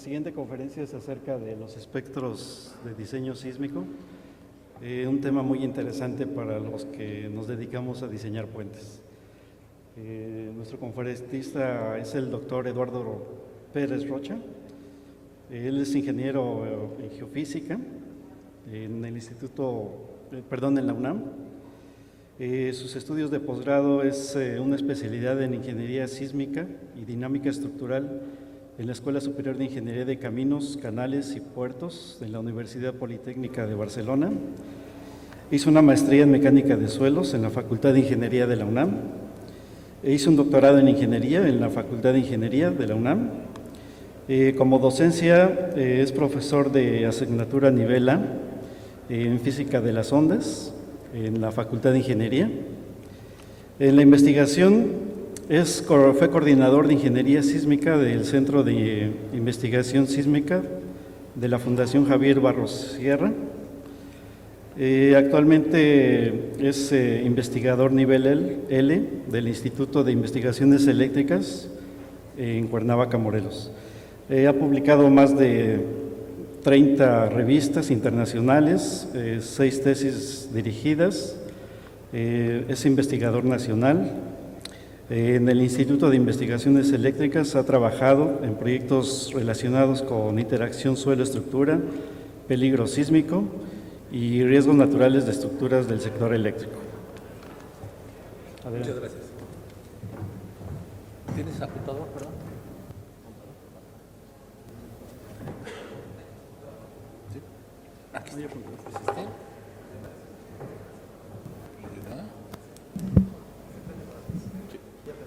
siguiente conferencia es acerca de los espectros de diseño sísmico, un tema muy interesante para los que nos dedicamos a diseñar puentes. Nuestro conferencista es el doctor Eduardo Pérez Rocha. Él es ingeniero en geofísica en el en la UNAM. Sus estudios de posgrado es una especialidad en ingeniería sísmica y dinámica estructural en la Escuela Superior de Ingeniería de Caminos, Canales y Puertos de la Universidad Politécnica de Barcelona. Hizo una maestría en mecánica de suelos en la Facultad de Ingeniería de la UNAM. Hizo un doctorado en ingeniería en la Facultad de Ingeniería de la UNAM. Como docencia es profesor de asignatura nivel A en física de las ondas en la Facultad de Ingeniería. En la investigación fue coordinador de Ingeniería Sísmica del Centro de Investigación Sísmica de la Fundación Javier Barros Sierra. Actualmente es investigador nivel L del Instituto de Investigaciones Eléctricas en Cuernavaca, Morelos. Ha publicado más de 30 revistas internacionales, 6 tesis dirigidas, es investigador nacional. En el Instituto de Investigaciones Eléctricas ha trabajado en proyectos relacionados con interacción suelo-estructura, peligro sísmico y riesgos naturales de estructuras del sector eléctrico. Muchas gracias. ¿Tienes apuntador, perdón? ¿Sí? Aquí está. ¿Es este?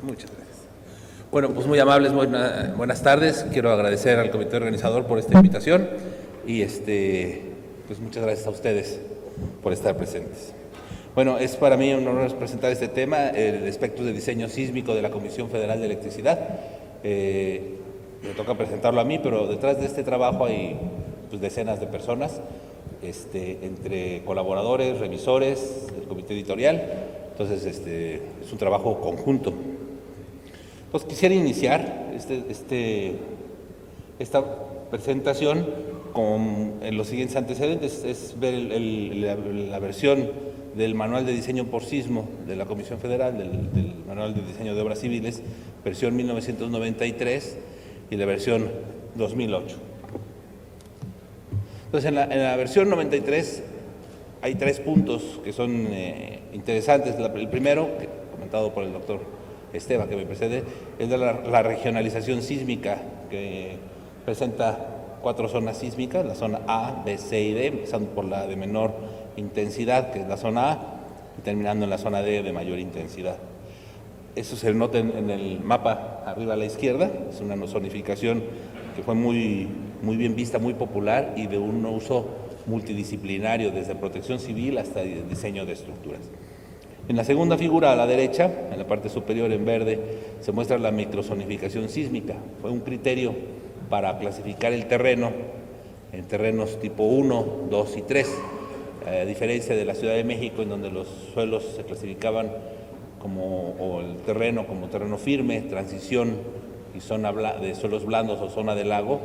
Muchas gracias. Bueno, pues muy amables, buenas tardes. Quiero agradecer al comité organizador por esta invitación y pues muchas gracias a ustedes por estar presentes. Bueno, es para mí un honor presentar este tema, el espectro de diseño sísmico de la Comisión Federal de Electricidad. Me toca presentarlo a mí, pero detrás de este trabajo hay pues, decenas de personas, entre colaboradores, revisores, el comité editorial. Entonces, es un trabajo conjunto. Pues quisiera iniciar esta presentación con los siguientes antecedentes, es ver la versión del Manual de Diseño por Sismo de la Comisión Federal, del Manual de Diseño de Obras Civiles, versión 1993 y la versión 2008. Entonces, en la versión 93 hay 3 puntos que son interesantes. El primero, comentado por el doctor Esteban, que me precede, es de la regionalización sísmica, que presenta 4 zonas sísmicas, la zona A, B, C y D, empezando por la de menor intensidad, que es la zona A, y terminando en la zona D de mayor intensidad. Eso se nota en el mapa arriba a la izquierda, es una zonificación que fue muy bien vista, muy popular y de un uso multidisciplinario, desde protección civil hasta el diseño de estructuras. En la segunda figura a la derecha, en la parte superior en verde, se muestra la microzonificación sísmica. Fue un criterio para clasificar el terreno en terrenos tipo 1, 2 y 3, a diferencia de la Ciudad de México, en donde los suelos se clasificaban o el terreno como terreno firme, transición y zona de suelos blandos o zona de lago.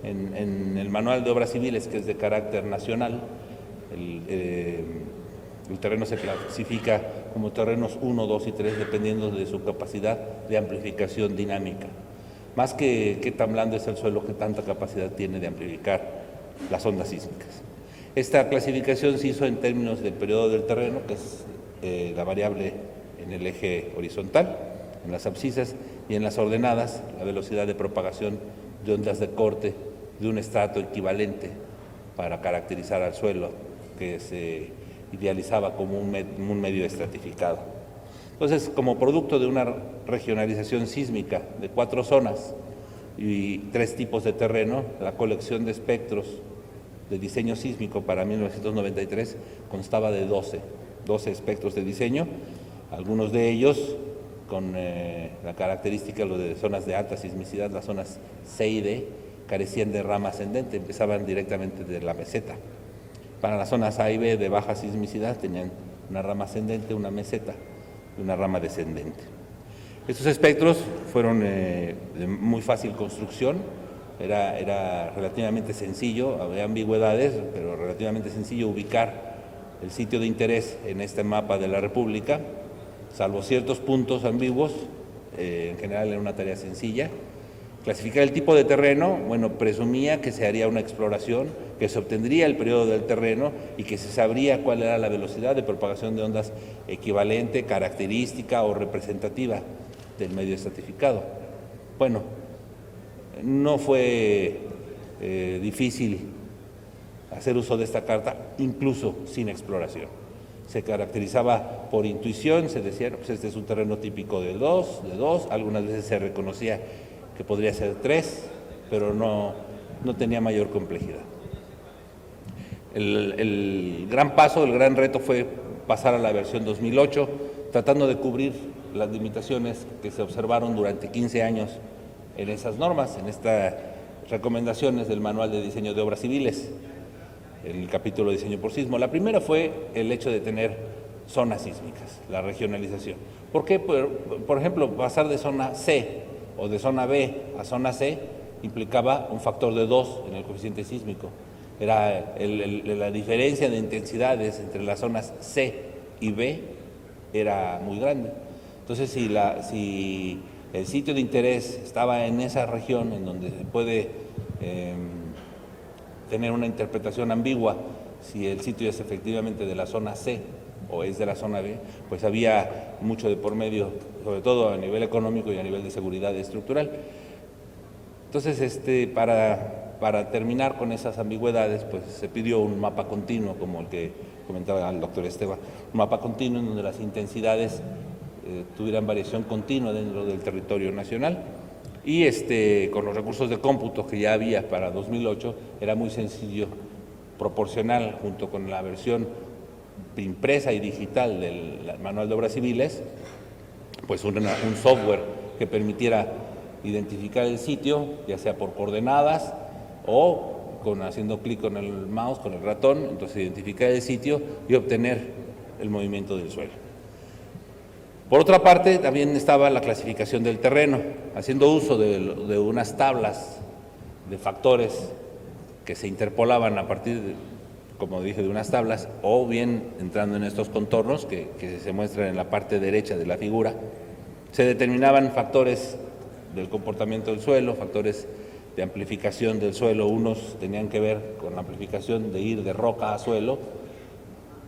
En el Manual de Obras Civiles, que es de carácter nacional, el terreno se clasifica como terrenos 1, 2 y 3, dependiendo de su capacidad de amplificación dinámica. Más que qué tan blando es el suelo, qué tanta capacidad tiene de amplificar las ondas sísmicas. Esta clasificación se hizo en términos del periodo del terreno, que es la variable en el eje horizontal, en las abscisas, y en las ordenadas, la velocidad de propagación de ondas de corte de un estrato equivalente para caracterizar al suelo, que se idealizaba como un medio estratificado. Entonces, como producto de una regionalización sísmica de 4 zonas y 3 tipos de terreno, la colección de espectros de diseño sísmico para 1993 constaba de 12 espectros de diseño, algunos de ellos con la característica de zonas de alta sismicidad, las zonas C y D, carecían de rama ascendente, empezaban directamente de la meseta. Para las zonas A y B de baja sismicidad tenían una rama ascendente, una meseta y una rama descendente. Estos espectros fueron de muy fácil construcción, Era relativamente sencillo, había ambigüedades, pero relativamente sencillo ubicar el sitio de interés en este mapa de la República, salvo ciertos puntos ambiguos. En general era una tarea sencilla. Clasificar el tipo de terreno, bueno, presumía que se haría una exploración, que se obtendría el periodo del terreno y que se sabría cuál era la velocidad de propagación de ondas equivalente, característica o representativa del medio estratificado. Bueno, no fue difícil hacer uso de esta carta, incluso sin exploración. Se caracterizaba por intuición, se decía, pues este es un terreno típico de dos, algunas veces se reconocía que podría ser 3, pero no tenía mayor complejidad. El gran paso, el gran reto fue pasar a la versión 2008, tratando de cubrir las limitaciones que se observaron durante 15 años en esas normas, en estas recomendaciones del Manual de Diseño de Obras Civiles, el capítulo de diseño por sismo. La primera fue el hecho de tener zonas sísmicas, la regionalización. ¿Por qué? Por ejemplo, pasar de zona C o de zona B a zona C implicaba un factor de 2 en el coeficiente sísmico. Era la diferencia de intensidades entre las zonas C y B era muy grande. Entonces, si el sitio de interés estaba en esa región en donde se puede tener una interpretación ambigua, si el sitio es efectivamente de la zona C o es de la zona B, pues había mucho de por medio, sobre todo a nivel económico y a nivel de seguridad estructural. Entonces, para terminar con esas ambigüedades, pues se pidió un mapa continuo, como el que comentaba el doctor Esteban, un mapa continuo en donde las intensidades tuvieran variación continua dentro del territorio nacional. Y con los recursos de cómputo que ya había para 2008, era muy sencillo, proporcional, junto con la versión impresa y digital del Manual de Obras Civiles, pues un software que permitiera identificar el sitio, ya sea por coordenadas o haciendo clic con el mouse, con el ratón, entonces identificar el sitio y obtener el movimiento del suelo. Por otra parte, también estaba la clasificación del terreno, haciendo uso de unas tablas de factores que se interpolaban a partir de, como dije, de unas tablas, o bien entrando en estos contornos que se muestran en la parte derecha de la figura. Se determinaban factores del comportamiento del suelo, factores de amplificación del suelo. Unos tenían que ver con la amplificación de ir de roca a suelo,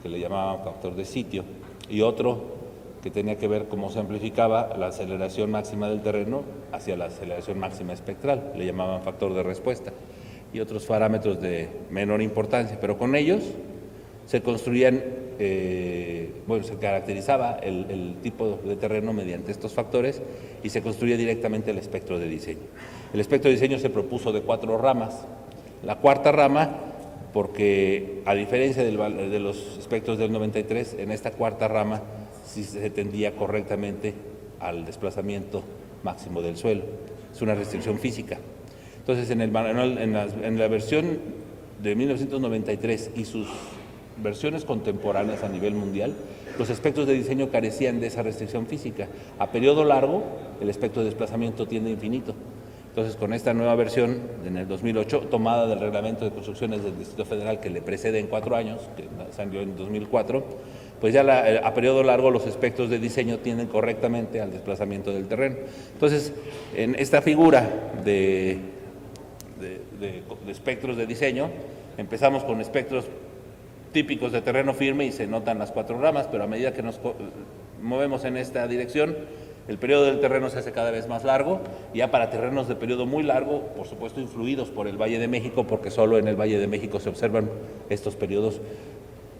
que le llamaban factor de sitio, y otro que tenía que ver cómo se amplificaba la aceleración máxima del terreno hacia la aceleración máxima espectral, le llamaban factor de respuesta, y otros parámetros de menor importancia, pero con ellos se construían, se caracterizaba el tipo de terreno mediante estos factores y se construía directamente el espectro de diseño. El espectro de diseño se propuso de 4 ramas. La cuarta rama, porque a diferencia de los espectros del 93, en esta cuarta rama sí se tendía correctamente al desplazamiento máximo del suelo. Es una restricción física. Entonces, en la versión de 1993 y sus versiones contemporáneas a nivel mundial, los espectros de diseño carecían de esa restricción física. A periodo largo, el espectro de desplazamiento tiende a infinito. Entonces, con esta nueva versión, en el 2008, tomada del Reglamento de Construcciones del Distrito Federal, que le precede en 4 años, que salió en 2004, pues ya a periodo largo los espectros de diseño tienden correctamente al desplazamiento del terreno. Entonces, en esta figura de espectros de diseño, empezamos con espectros típicos de terreno firme y se notan las 4 ramas, pero a medida que nos movemos en esta dirección, el periodo del terreno se hace cada vez más largo, y ya para terrenos de periodo muy largo, por supuesto influidos por el Valle de México, porque solo en el Valle de México se observan estos periodos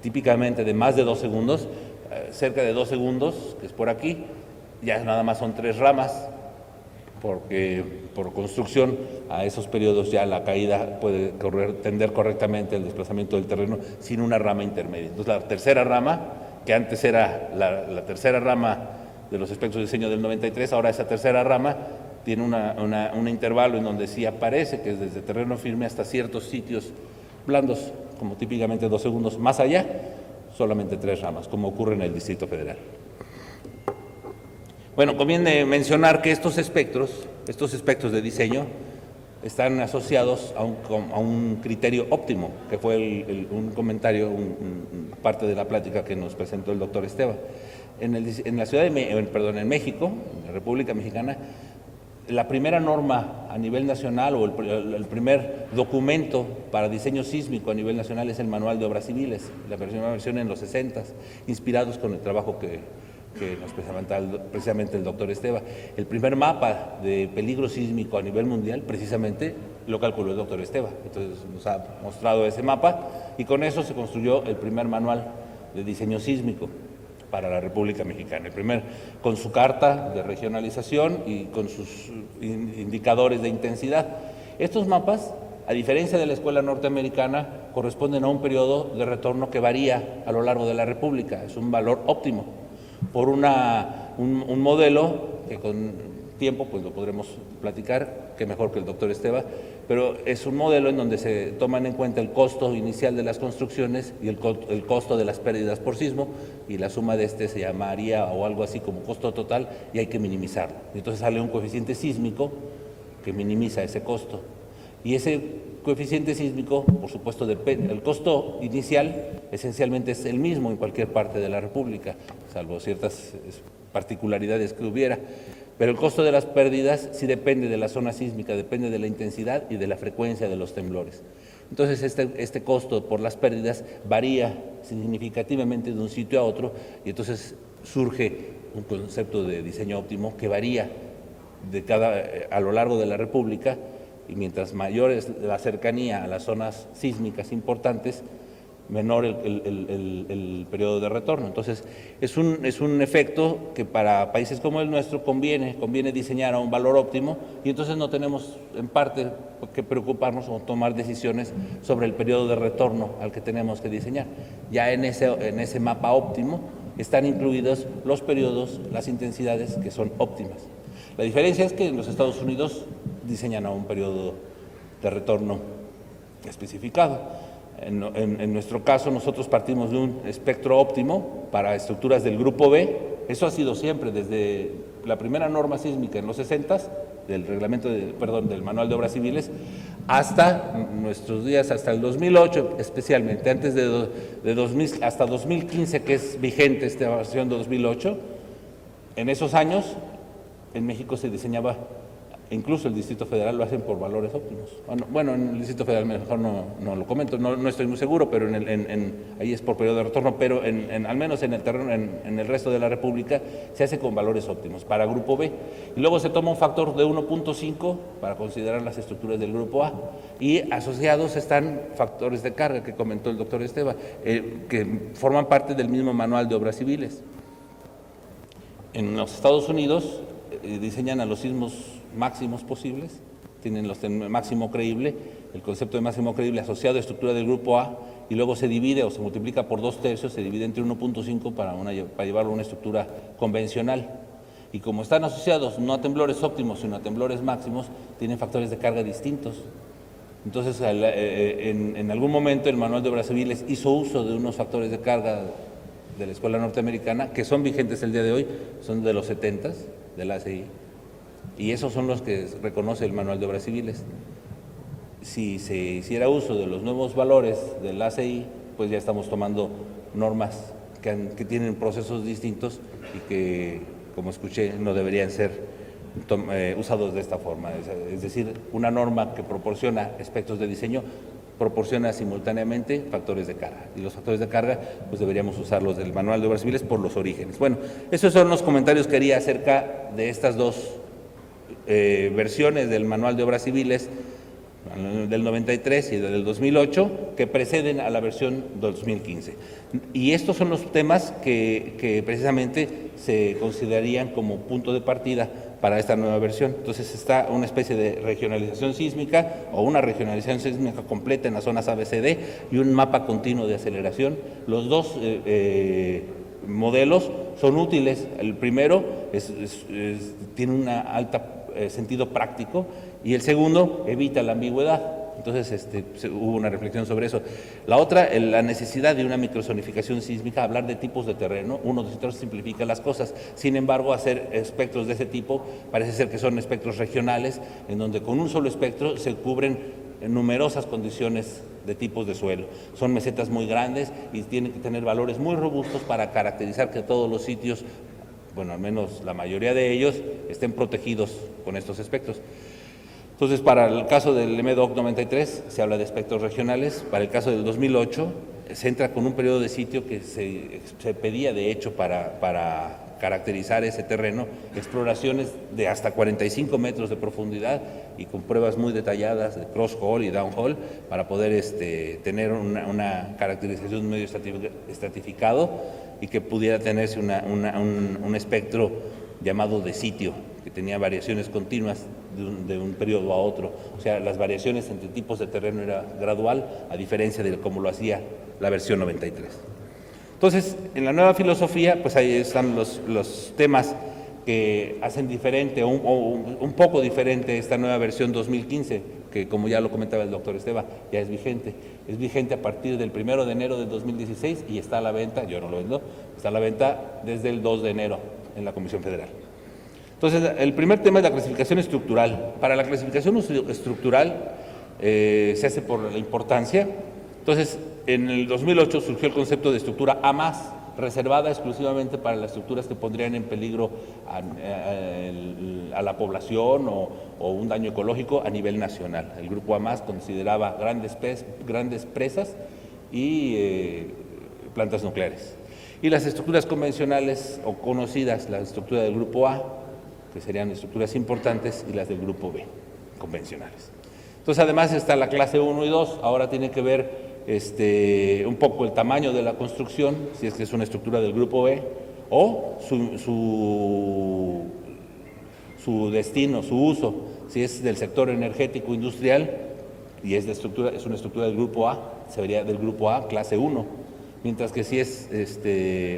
típicamente de más de 2 segundos, cerca de 2 segundos, que es por aquí, ya nada más son 3 ramas, porque por construcción a esos periodos ya la caída puede tender correctamente al desplazamiento del terreno sin una rama intermedia. Entonces la tercera rama, que antes era la tercera rama de los espectros de diseño del 93, ahora esa tercera rama tiene un intervalo en donde sí aparece que es desde terreno firme hasta ciertos sitios blandos, como típicamente 2 segundos. Más allá, solamente 3 ramas, como ocurre en el Distrito Federal. Bueno, conviene mencionar que estos espectros de diseño están asociados a un criterio óptimo, que fue un comentario, parte de la plática que nos presentó el doctor Esteva. En la ciudad en México, en la República Mexicana, la primera norma a nivel nacional o el primer documento para diseño sísmico a nivel nacional es el Manual de Obras Civiles, la versión en los 60s, inspirados con el trabajo que nos precisamente el doctor Esteva. El primer mapa de peligro sísmico a nivel mundial, precisamente, lo calculó el doctor Esteva. Entonces nos ha mostrado ese mapa y con eso se construyó el primer manual de diseño sísmico para la República Mexicana. El primer, con su carta de regionalización y con sus indicadores de intensidad. Estos mapas, a diferencia de la escuela norteamericana, corresponden a un periodo de retorno que varía a lo largo de la República. Es un valor óptimo por un modelo que con tiempo pues lo podremos platicar, que mejor que el doctor Esteva, pero es un modelo en donde se toman en cuenta el costo inicial de las construcciones y el costo de las pérdidas por sismo, y la suma de este se llamaría o algo así como costo total, y hay que minimizarlo. Entonces sale un coeficiente sísmico que minimiza ese costo. Y ese coeficiente sísmico, por supuesto, depende. El costo inicial esencialmente es el mismo en cualquier parte de la República, salvo ciertas particularidades que hubiera. Pero el costo de las pérdidas sí depende de la zona sísmica, depende de la intensidad y de la frecuencia de los temblores. Entonces este costo por las pérdidas varía significativamente de un sitio a otro, y entonces surge un concepto de diseño óptimo que varía a lo largo de la República, y mientras mayor es la cercanía a las zonas sísmicas importantes, menor el periodo de retorno. Entonces, es un efecto que para países como el nuestro conviene diseñar a un valor óptimo, y entonces no tenemos en parte que preocuparnos o tomar decisiones sobre el periodo de retorno al que tenemos que diseñar. Ya en ese mapa óptimo están incluidos los periodos, las intensidades que son óptimas. La diferencia es que en los Estados Unidos diseñan a un periodo de retorno especificado. En nuestro caso, nosotros partimos de un espectro óptimo para estructuras del grupo B. Eso ha sido siempre, desde la primera norma sísmica en los 60s, del Manual de Obras Civiles, hasta nuestros días, hasta el 2008, especialmente, antes de 2000, hasta 2015, que es vigente esta versión de 2008. En esos años, en México se diseñaba, incluso el Distrito Federal lo hacen por valores óptimos. Bueno, en el Distrito Federal mejor no lo comento, no estoy muy seguro, pero ahí es por periodo de retorno, pero al menos en el terreno, en el resto de la República, se hace con valores óptimos para Grupo B. Y luego se toma un factor de 1.5 para considerar las estructuras del Grupo A. Y asociados están factores de carga que comentó el doctor Esteva, que forman parte del mismo Manual de Obras Civiles. En los Estados Unidos diseñan a los sismos máximos posibles, tienen el máximo creíble, el concepto de máximo creíble asociado a estructura del grupo A, y luego se divide o se multiplica por 2/3, se divide entre 1.5 para llevarlo a una estructura convencional. Y como están asociados no a temblores óptimos, sino a temblores máximos, tienen factores de carga distintos. Entonces, en algún momento el Manual de Obras Civiles hizo uso de unos factores de carga de la escuela norteamericana, que son vigentes el día de hoy, son de los 70s, de la ACI, y esos son los que reconoce el Manual de Obras Civiles. Si se hiciera uso de los nuevos valores del ACI, pues ya estamos tomando normas que tienen procesos distintos y que, como escuché, no deberían ser usados de esta forma. Es decir, una norma que proporciona aspectos de diseño proporciona simultáneamente factores de carga, y los factores de carga pues deberíamos usarlos del Manual de Obras Civiles por los orígenes. Bueno, esos son los comentarios que haría acerca de estas dos versiones del Manual de Obras Civiles, del 93 y del 2008, que preceden a la versión 2015. Y estos son los temas que precisamente se considerarían como punto de partida para esta nueva versión. Entonces está una especie de regionalización sísmica o una regionalización sísmica completa en las zonas ABCD y un mapa continuo de aceleración. Los dos modelos son útiles. El primero tiene un alto sentido práctico, y el segundo evita la ambigüedad. Entonces hubo una reflexión sobre eso. La otra, la necesidad de una microzonificación sísmica, hablar de tipos de terreno, 1, 2 y 3 simplifica las cosas. Sin embargo, hacer espectros de ese tipo parece ser que son espectros regionales, en donde con un solo espectro se cubren numerosas condiciones de tipos de suelo. Son mesetas muy grandes y tienen que tener valores muy robustos para caracterizar que todos los sitios, bueno, al menos la mayoría de ellos, estén protegidos con estos espectros. Entonces, para el caso del MEDOC 93 se habla de espectros regionales. Para el caso del 2008 se entra con un periodo de sitio que se pedía de hecho para caracterizar ese terreno, exploraciones de hasta 45 metros de profundidad y con pruebas muy detalladas de cross-hole y down-hole para poder tener una caracterización de un medio estratificado y que pudiera tenerse un espectro llamado de sitio, que tenía variaciones continuas de un periodo a otro. O sea, las variaciones entre tipos de terreno era gradual, a diferencia de cómo lo hacía la versión 93. Entonces, en la nueva filosofía, pues ahí están los temas que hacen diferente o un poco diferente esta nueva versión 2015, que como ya lo comentaba el doctor Esteva, ya es vigente. Es vigente a partir del 1 de enero de 2016 y está a la venta, yo no lo vendo, está a la venta desde el 2 de enero en la Comisión Federal. Entonces, el primer tema es la clasificación estructural. Para la clasificación estructural se hace por la importancia. Entonces, en el 2008 surgió el concepto de estructura A+, reservada exclusivamente para las estructuras que pondrían en peligro a la población o un daño ecológico a nivel nacional. El grupo A+ consideraba grandes presas y plantas nucleares. Y las estructuras convencionales o conocidas, la estructura del grupo A, que serían estructuras importantes, y las del grupo B, convencionales. Entonces, además está la clase 1 y 2, ahora tiene que ver un poco el tamaño de la construcción, si es que es una estructura del grupo B, o su destino, su uso, si es del sector energético industrial y es una estructura del grupo A, se vería del grupo A, clase 1, mientras que si es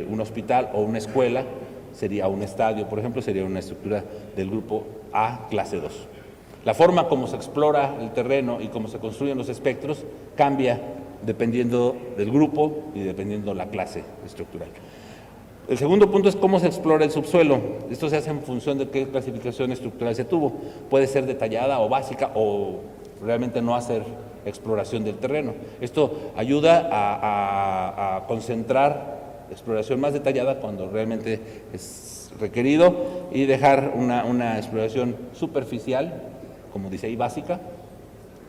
un hospital o una escuela, sería un estadio, por ejemplo, sería una estructura del grupo A, clase 2. La forma como se explora el terreno y cómo se construyen los espectros cambia dependiendo del grupo y dependiendo la clase estructural. El segundo punto es cómo se explora el subsuelo. Esto se hace en función de qué clasificación estructural se tuvo. Puede ser detallada o básica o realmente no hacer exploración del terreno. Esto ayuda a concentrar exploración más detallada cuando realmente es requerido y dejar una exploración superficial, como dice ahí, básica,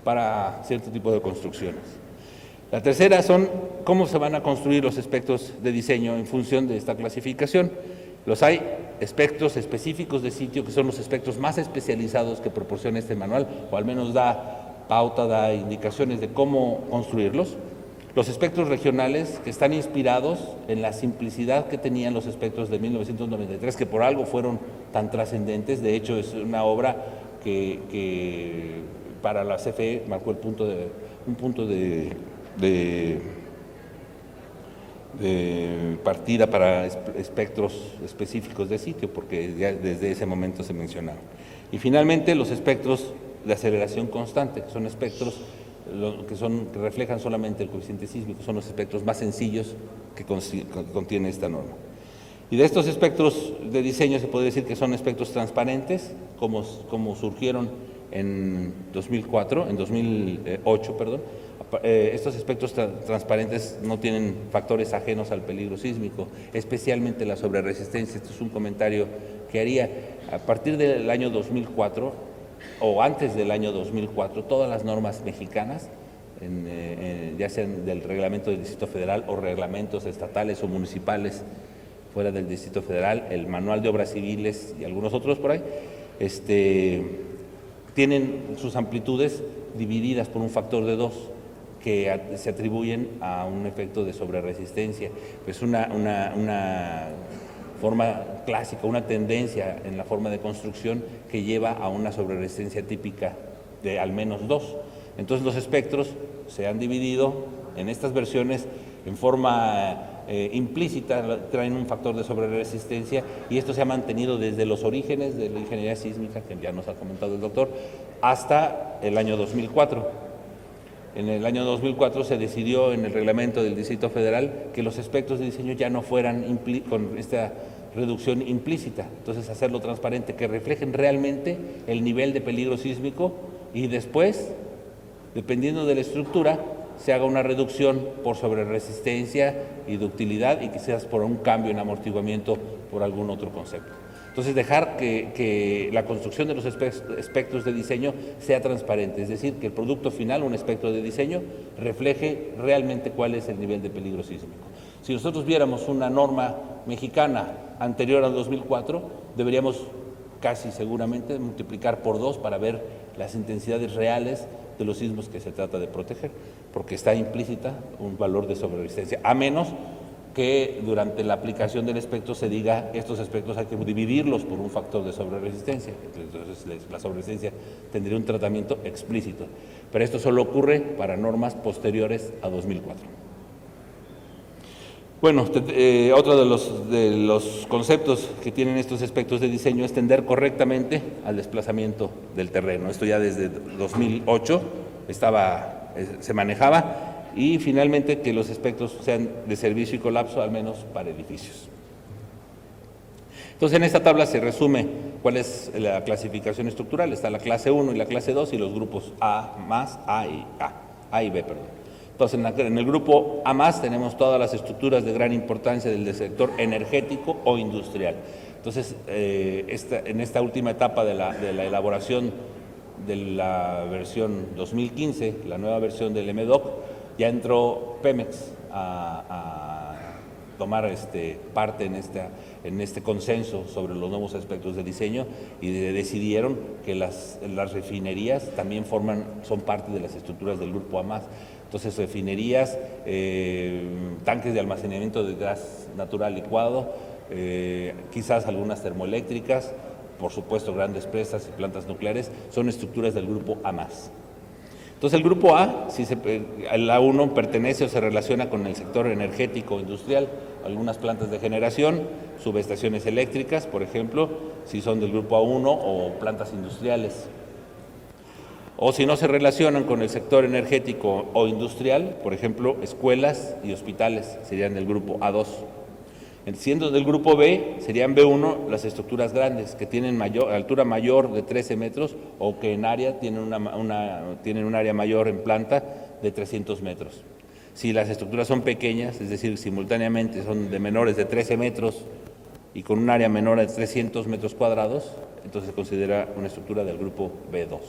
para cierto tipo de construcciones. La tercera son cómo se van a construir los espectros de diseño en función de esta clasificación. Hay espectros específicos de sitio, que son los espectros más especializados que proporciona este manual, o al menos da pauta, da indicaciones de cómo construirlos. Los espectros regionales, que están inspirados en la simplicidad que tenían los espectros de 1993, que por algo fueron tan trascendentes. De hecho, es una obra que para la CFE marcó un punto de partida para espectros específicos de sitio, porque ya desde ese momento se mencionaron. Y finalmente, los espectros de aceleración constante, que son espectros que reflejan solamente el coeficiente sísmico, son los espectros más sencillos que contiene esta norma. Y de estos espectros de diseño se puede decir que son espectros transparentes, como surgieron en 2008, perdón. Estos espectros transparentes no tienen factores ajenos al peligro sísmico, especialmente la sobreresistencia. Esto es un comentario que haría. A partir del año 2004 o antes del año 2004, todas las normas mexicanas, ya sean del reglamento del Distrito Federal o reglamentos estatales o municipales fuera del Distrito Federal, el manual de obras civiles y algunos otros por ahí, tienen sus amplitudes divididas por un factor de 2 que se atribuyen a un efecto de sobreresistencia. Es una forma clásica, una tendencia en la forma de construcción que lleva a una sobreresistencia típica de al menos 2. Entonces los espectros se han dividido en estas versiones en forma implícita, traen un factor de sobreresistencia y esto se ha mantenido desde los orígenes de la ingeniería sísmica, que ya nos ha comentado el doctor, hasta el año 2004. En el año 2004 se decidió en el reglamento del Distrito Federal que los aspectos de diseño ya no fueran con esta reducción implícita, entonces hacerlo transparente, que reflejen realmente el nivel de peligro sísmico y después, dependiendo de la estructura, se haga una reducción por sobreresistencia y ductilidad y quizás por un cambio en amortiguamiento por algún otro concepto. Entonces, dejar que la construcción de los espectros de diseño sea transparente, es decir, que el producto final, un espectro de diseño, refleje realmente cuál es el nivel de peligro sísmico. Si nosotros viéramos una norma mexicana anterior al 2004, deberíamos casi seguramente multiplicar por 2 para ver las intensidades reales de los sismos que se trata de proteger, porque está implícita un valor de sobreresistencia, a menos que durante la aplicación del espectro se diga estos espectros hay que dividirlos por un factor de sobreresistencia, entonces la sobreresistencia tendría un tratamiento explícito, pero esto solo ocurre para normas posteriores a 2004. Bueno, otro de los conceptos que tienen estos espectros de diseño es tender correctamente al desplazamiento del terreno. Esto ya desde 2008 se manejaba, y finalmente que los espectros sean de servicio y colapso, al menos para edificios. Entonces, en esta tabla se resume cuál es la clasificación estructural. Está la clase 1 y la clase 2 y los grupos A más, A y B, perdón. Entonces, en el grupo A más tenemos todas las estructuras de gran importancia del sector energético o industrial. Entonces, en esta última etapa de la elaboración de la versión 2015, la nueva versión del MDOC, ya entró Pemex a tomar parte en este consenso sobre los nuevos aspectos de diseño, y decidieron que las refinerías también son parte de las estructuras del grupo A+. Entonces, refinerías, tanques de almacenamiento de gas natural licuado, quizás algunas termoeléctricas, por supuesto grandes presas y plantas nucleares, son estructuras del grupo A+. Entonces, el grupo A, el A1 pertenece o se relaciona con el sector energético industrial, algunas plantas de generación, subestaciones eléctricas, por ejemplo, si son del grupo A1, o plantas industriales. O si no se relacionan con el sector energético o industrial, por ejemplo, escuelas y hospitales serían del grupo A2. Siendo del grupo B, serían B1 las estructuras grandes, que tienen altura mayor de 13 metros o que en área tienen un área mayor en planta de 300 metros. Si las estructuras son pequeñas, es decir, simultáneamente son de menores de 13 metros y con un área menor de 300 metros cuadrados, entonces se considera una estructura del grupo B2.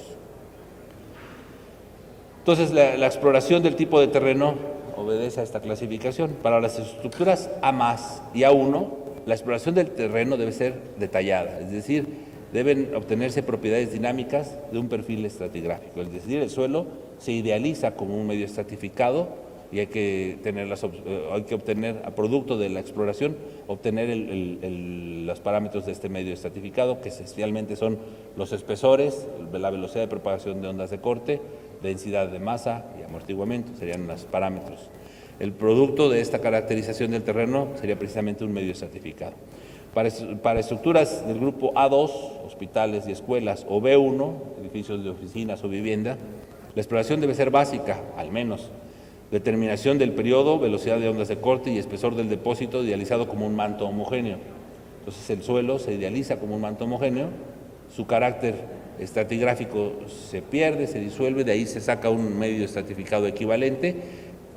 Entonces, la exploración del tipo de terreno obedece a esta clasificación. Para las estructuras A+ y A1, la exploración del terreno debe ser detallada, es decir, deben obtenerse propiedades dinámicas de un perfil estratigráfico, es decir, el suelo se idealiza como un medio estratificado y hay que obtener, a producto de la exploración, obtener los parámetros de este medio estratificado, que esencialmente son los espesores, la velocidad de propagación de ondas de corte, densidad de masa y amortiguamiento, serían los parámetros. El producto de esta caracterización del terreno sería precisamente un medio estratificado. Para estructuras del grupo A2, hospitales y escuelas, o B1, edificios de oficinas o vivienda, la exploración debe ser básica, al menos. Determinación del periodo, velocidad de ondas de corte y espesor del depósito idealizado como un manto homogéneo. Entonces, el suelo se idealiza como un manto homogéneo, su carácter estratigráfico se pierde, se disuelve, de ahí se saca un medio estratificado equivalente,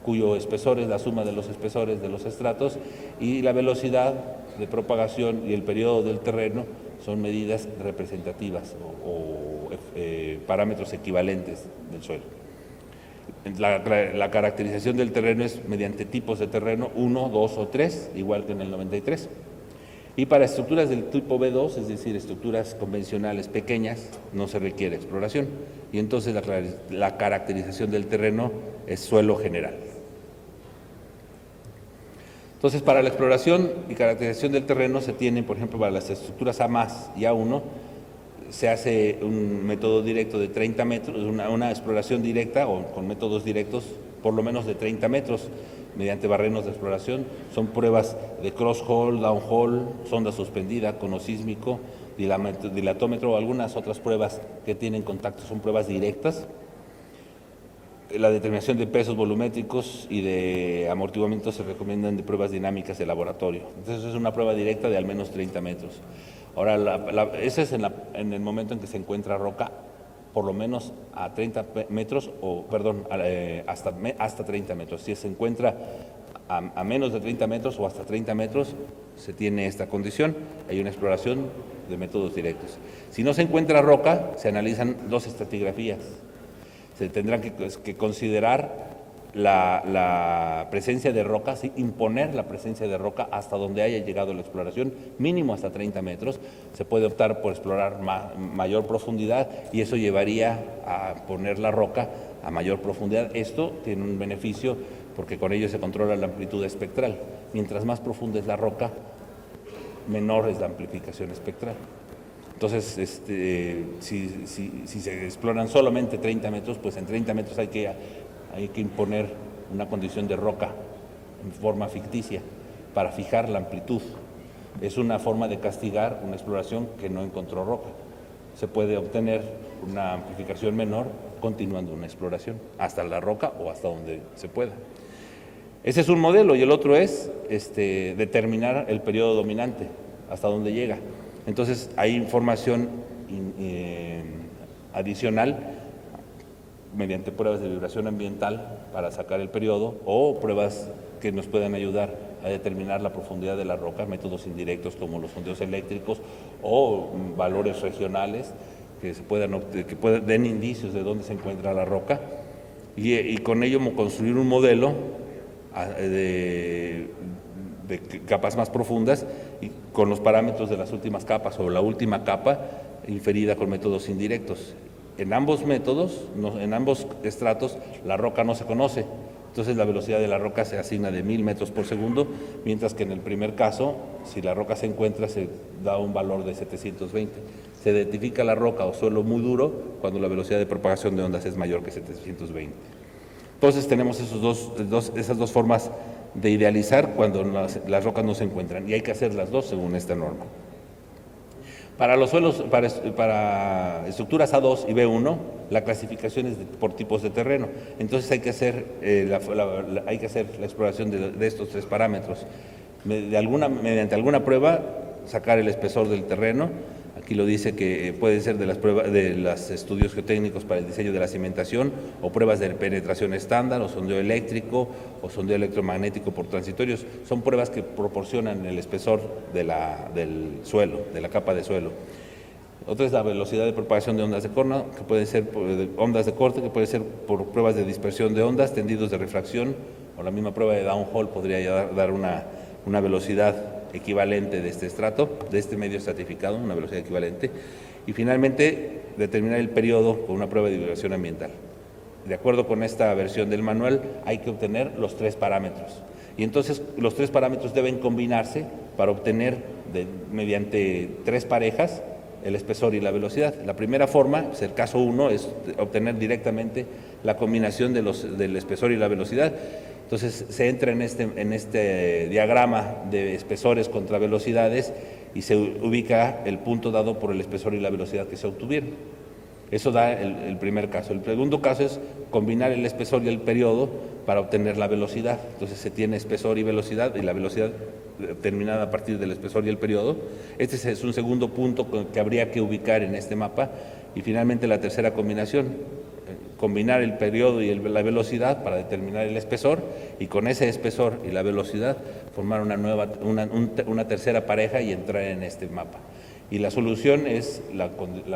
cuyo espesor es la suma de los espesores de los estratos, y la velocidad de propagación y el periodo del terreno son medidas representativas o parámetros equivalentes del suelo. La caracterización del terreno es mediante tipos de terreno 1, 2 o 3, igual que en el 93. Y para estructuras del tipo B2, es decir, estructuras convencionales pequeñas, no se requiere exploración. Y entonces la caracterización del terreno es suelo general. Entonces, para la exploración y caracterización del terreno se tiene, por ejemplo, para las estructuras A+ y A1, se hace un método directo de 30 metros, una exploración directa o con métodos directos por lo menos de 30 metros, mediante barrenos de exploración. Son pruebas de cross-hole, down-hole, sonda suspendida, cono sísmico, dilatómetro o algunas otras pruebas que tienen contacto, son pruebas directas. La determinación de pesos volumétricos y de amortiguamiento se recomiendan de pruebas dinámicas de laboratorio. Entonces es una prueba directa de al menos 30 metros. Ahora, ese es en el momento en que se encuentra roca, por lo menos a 30 metros, hasta 30 metros. Si se encuentra a menos de 30 metros o hasta 30 metros, se tiene esta condición, hay una exploración de métodos directos. Si no se encuentra roca, se analizan dos estratigrafías. Se tendrán que considerar la presencia de roca, ¿sí? Imponer la presencia de roca hasta donde haya llegado la exploración, mínimo hasta 30 metros. Se puede optar por explorar mayor profundidad y eso llevaría a poner la roca a mayor profundidad. Esto tiene un beneficio porque con ello se controla la amplitud espectral. Mientras más profunda es la roca, menor es la amplificación espectral. Entonces, si se exploran solamente 30 metros, pues en 30 metros hay que imponer una condición de roca en forma ficticia para fijar la amplitud. Es una forma de castigar una exploración que no encontró roca. Se puede obtener una amplificación menor continuando una exploración, hasta la roca o hasta donde se pueda. Ese es un modelo y el otro es determinar el periodo dominante, hasta dónde llega. Entonces hay información adicional mediante pruebas de vibración ambiental para sacar el periodo o pruebas que nos puedan ayudar a determinar la profundidad de la roca, métodos indirectos como los sondeos eléctricos o valores regionales que den indicios de dónde se encuentra la roca y con ello construir un modelo de capas más profundas y con los parámetros de las últimas capas o la última capa inferida con métodos indirectos. En ambos métodos, en ambos estratos, la roca no se conoce, entonces la velocidad de la roca se asigna de 1000 metros por segundo, mientras que en el primer caso, si la roca se encuentra, se da un valor de 720. Se identifica la roca o suelo muy duro cuando la velocidad de propagación de ondas es mayor que 720. Entonces tenemos esas dos formas de idealizar cuando las rocas no se encuentran y hay que hacer las dos según esta norma. Para los suelos, para estructuras A2 y B1, la clasificación es por tipos de terreno. Entonces hay que hacer la exploración de estos tres parámetros. Mediante alguna prueba, sacar el espesor del terreno. Aquí lo dice que puede ser de las pruebas de los estudios geotécnicos para el diseño de la cimentación o pruebas de penetración estándar o sondeo eléctrico o sondeo electromagnético por transitorios. Son pruebas que proporcionan el espesor del suelo, de la capa de suelo. Otra es la velocidad de propagación de ondas de corno, que pueden ser ondas de corte, que puede ser por pruebas de dispersión de ondas, tendidos de refracción, o la misma prueba de downhole podría dar una velocidad equivalente de este estrato, de este medio estratificado, una velocidad equivalente, y finalmente determinar el periodo con una prueba de vibración ambiental. De acuerdo con esta versión del manual, hay que obtener los tres parámetros, y entonces los tres parámetros deben combinarse para obtener, mediante tres parejas, el espesor y la velocidad. La primera forma, el caso 1, es obtener directamente la combinación del espesor y la velocidad. Entonces se entra en este diagrama de espesores contra velocidades y se ubica el punto dado por el espesor y la velocidad que se obtuvieron. Eso da el primer caso. El segundo caso es combinar el espesor y el periodo para obtener la velocidad. Entonces se tiene espesor y velocidad y la velocidad determinada a partir del espesor y el periodo. Este es un segundo punto que habría que ubicar en este mapa. Y finalmente la tercera combinación, combinar el periodo y la velocidad para determinar el espesor y con ese espesor y la velocidad formar una tercera pareja y entrar en este mapa. Y la solución es la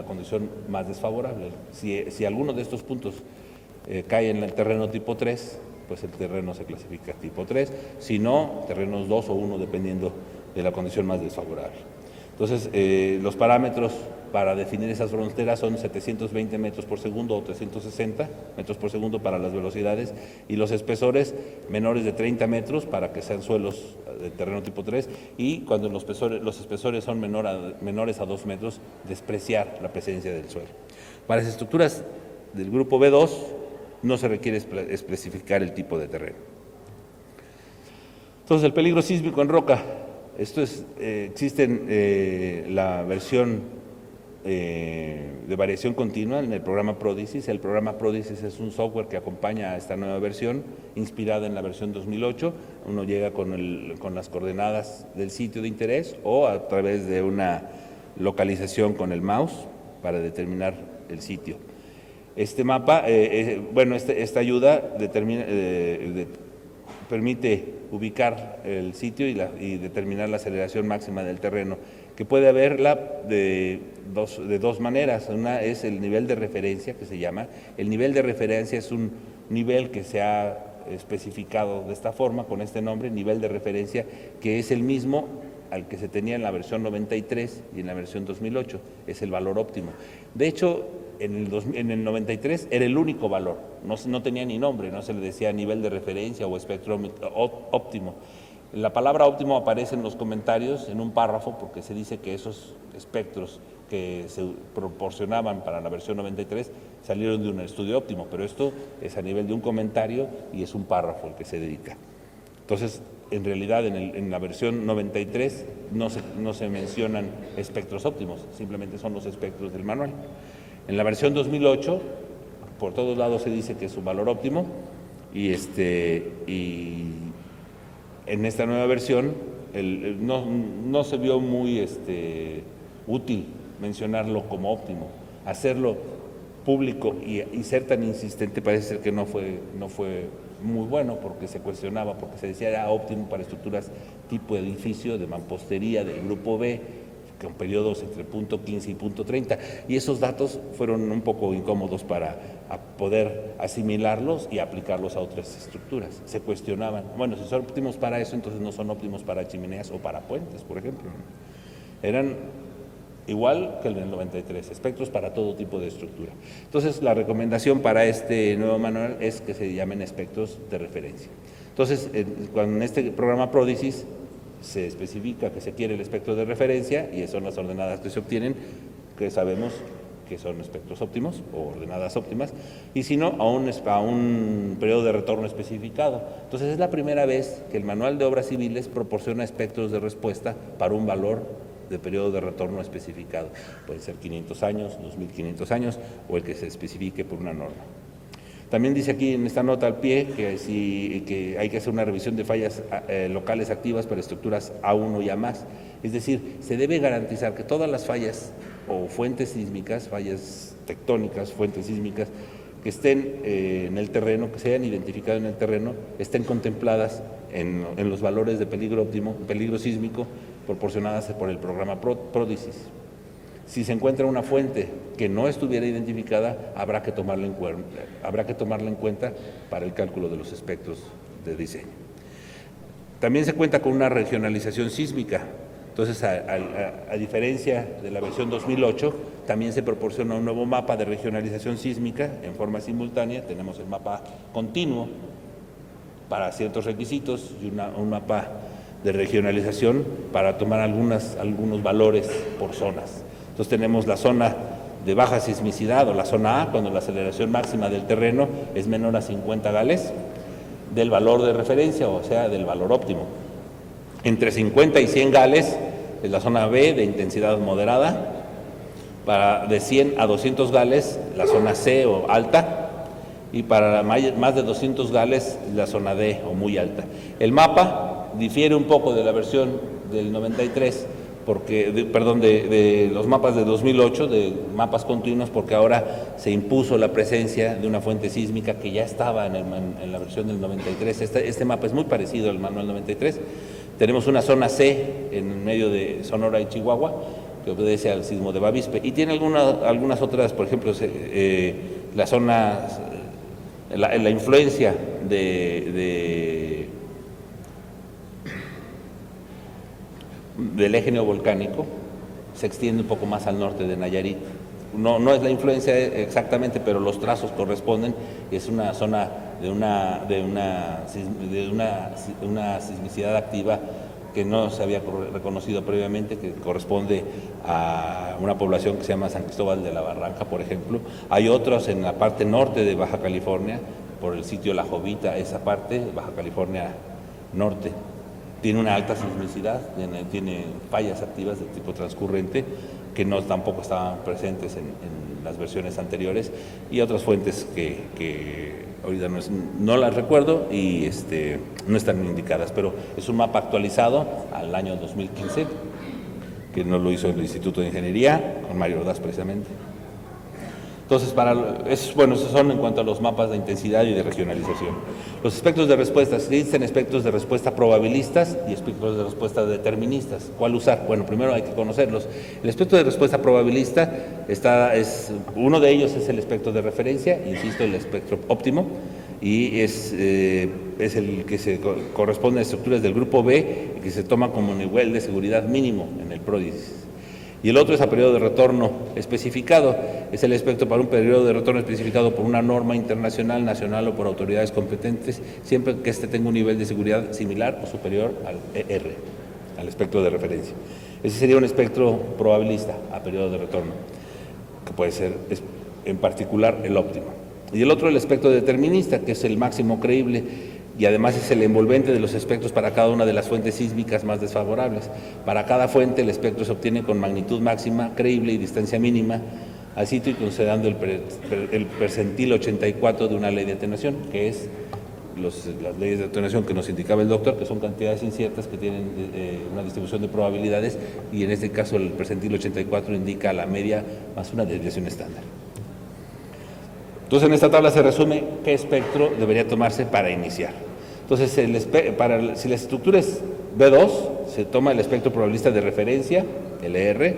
condición más desfavorable. Si alguno de estos puntos cae en el terreno tipo 3, pues el terreno se clasifica tipo 3, si no, terrenos 2 o 1, dependiendo de la condición más desfavorable. Entonces, los parámetros para definir esas fronteras son 720 metros por segundo o 360 metros por segundo para las velocidades y los espesores menores de 30 metros para que sean suelos de terreno tipo 3 y cuando los espesores son menores a 2 metros, despreciar la presencia del suelo. Para las estructuras del grupo B2 no se requiere especificar el tipo de terreno. Entonces, el peligro sísmico en roca. Esto existe en la versión de variación continua en el programa Prodicis. El programa Prodicis es un software que acompaña a esta nueva versión, inspirada en la versión 2008. Uno llega con las coordenadas del sitio de interés o a través de una localización con el mouse para determinar el sitio. Este mapa, esta ayuda permite ubicar el sitio y determinar la aceleración máxima del terreno, que puede haberla de dos maneras. Una es el nivel de referencia, que se llama. El nivel de referencia es un nivel que se ha especificado de esta forma, con este nombre, nivel de referencia, que es el mismo al que se tenía en la versión 93 y en la versión 2008, es el valor óptimo. De hecho, en el 93 era el único valor, no tenía ni nombre, no se le decía nivel de referencia o espectro óptimo. La palabra óptimo aparece en los comentarios en un párrafo porque se dice que esos espectros que se proporcionaban para la versión 93 salieron de un estudio óptimo, pero esto es a nivel de un comentario y es un párrafo el que se dedica. Entonces, en realidad en la versión 93 no se mencionan espectros óptimos, simplemente son los espectros del manual. En la versión 2008, por todos lados se dice que es un valor óptimo y en esta nueva versión no se vio muy útil mencionarlo como óptimo. Hacerlo público y ser tan insistente parece ser que no fue muy bueno, porque se cuestionaba, porque se decía era óptimo para estructuras tipo edificio de mampostería del grupo B, con periodos entre punto 15 y punto 30, y esos datos fueron un poco incómodos para poder asimilarlos y aplicarlos a otras estructuras. Se cuestionaban, bueno, si son óptimos para eso, entonces no son óptimos para chimeneas o para puentes, por ejemplo. Eran igual que el del 93, espectros para todo tipo de estructura. Entonces, la recomendación para este nuevo manual es que se llamen espectros de referencia. Entonces, en este programa Prodicis se especifica que se quiere el espectro de referencia y son las ordenadas que se obtienen, que sabemos que son espectros óptimos o ordenadas óptimas, y si no, a un periodo de retorno especificado. Entonces, es la primera vez que el Manual de Obras Civiles proporciona espectros de respuesta para un valor de periodo de retorno especificado. Puede ser 500 años, 2500 años o el que se especifique por una norma. También dice aquí en esta nota al pie que hay que hacer una revisión de fallas locales activas para estructuras A1 y A+. Es decir, se debe garantizar que todas las fallas o fuentes sísmicas, fallas tectónicas, fuentes sísmicas, que estén en el terreno, que se hayan identificado en el terreno, estén contempladas en los valores de peligro óptimo, peligro sísmico, proporcionadas por el programa Prodicis. Si se encuentra una fuente que no estuviera identificada, habrá que tomarla en cuenta para el cálculo de los espectros de diseño. También se cuenta con una regionalización sísmica. Entonces, a diferencia de la versión 2008, también se proporciona un nuevo mapa de regionalización sísmica en forma simultánea. Tenemos el mapa continuo para ciertos requisitos y un mapa de regionalización para tomar algunos valores por zonas. Entonces tenemos la zona de baja sismicidad o la zona A, cuando la aceleración máxima del terreno es menor a 50 gales del valor de referencia, o sea, del valor óptimo. Entre 50 y 100 gales es la zona B de intensidad moderada, de 100 a 200 gales la zona C o alta, y para más de 200 gales la zona D o muy alta. El mapa difiere un poco de la versión del 93, de los mapas de 2008, de mapas continuos, porque ahora se impuso la presencia de una fuente sísmica que ya estaba en la versión del 93. Este mapa es muy parecido al manual 93. Tenemos una zona C en medio de Sonora y Chihuahua, que obedece al sismo de Bavispe, y tiene algunas otras, por ejemplo, la zona, la influencia del eje neovolcánico se extiende un poco más al norte de Nayarit. No es la influencia exactamente, pero los trazos corresponden, y es una zona de una sismicidad activa que no se había reconocido previamente, que corresponde a una población que se llama San Cristóbal de la Barranca, por ejemplo. Hay otros en la parte norte de Baja California, por el sitio La Jovita, esa parte, Baja California Norte. Tiene una alta sismicidad, tiene fallas activas de tipo transcurrente, que no tampoco estaban presentes en las versiones anteriores, y otras fuentes que ahorita no las recuerdo y no están indicadas, pero es un mapa actualizado al año 2015, que nos lo hizo el Instituto de Ingeniería, con Mario Ordaz precisamente. Entonces, esos son en cuanto a los mapas de intensidad y de regionalización. Los espectros de respuesta, existen espectros de respuesta probabilistas y espectros de respuesta deterministas. ¿Cuál usar? Bueno, primero hay que conocerlos. El espectro de respuesta probabilista, uno de ellos es el espectro de referencia, insisto, el espectro óptimo, y es el que se corresponde a estructuras del grupo B y que se toma como nivel de seguridad mínimo en el PRODIS. Y el otro es a periodo de retorno especificado, es el espectro para un periodo de retorno especificado por una norma internacional, nacional o por autoridades competentes, siempre que tenga un nivel de seguridad similar o superior al ER, al espectro de referencia. Ese sería un espectro probabilista a periodo de retorno, que puede ser en particular el óptimo. Y el otro el espectro determinista, que es el máximo creíble, y además es el envolvente de los espectros para cada una de las fuentes sísmicas más desfavorables. Para cada fuente el espectro se obtiene con magnitud máxima, creíble y distancia mínima al sitio y considerando el percentil 84 de una ley de atenuación, que es las leyes de atenuación que nos indicaba el doctor, que son cantidades inciertas que tienen una distribución de probabilidades, y en este caso el percentil 84 indica la media más una desviación estándar. Entonces, en esta tabla se resume qué espectro debería tomarse para iniciar. Entonces, si la estructura es B2, se toma el espectro probabilista de referencia, el ER,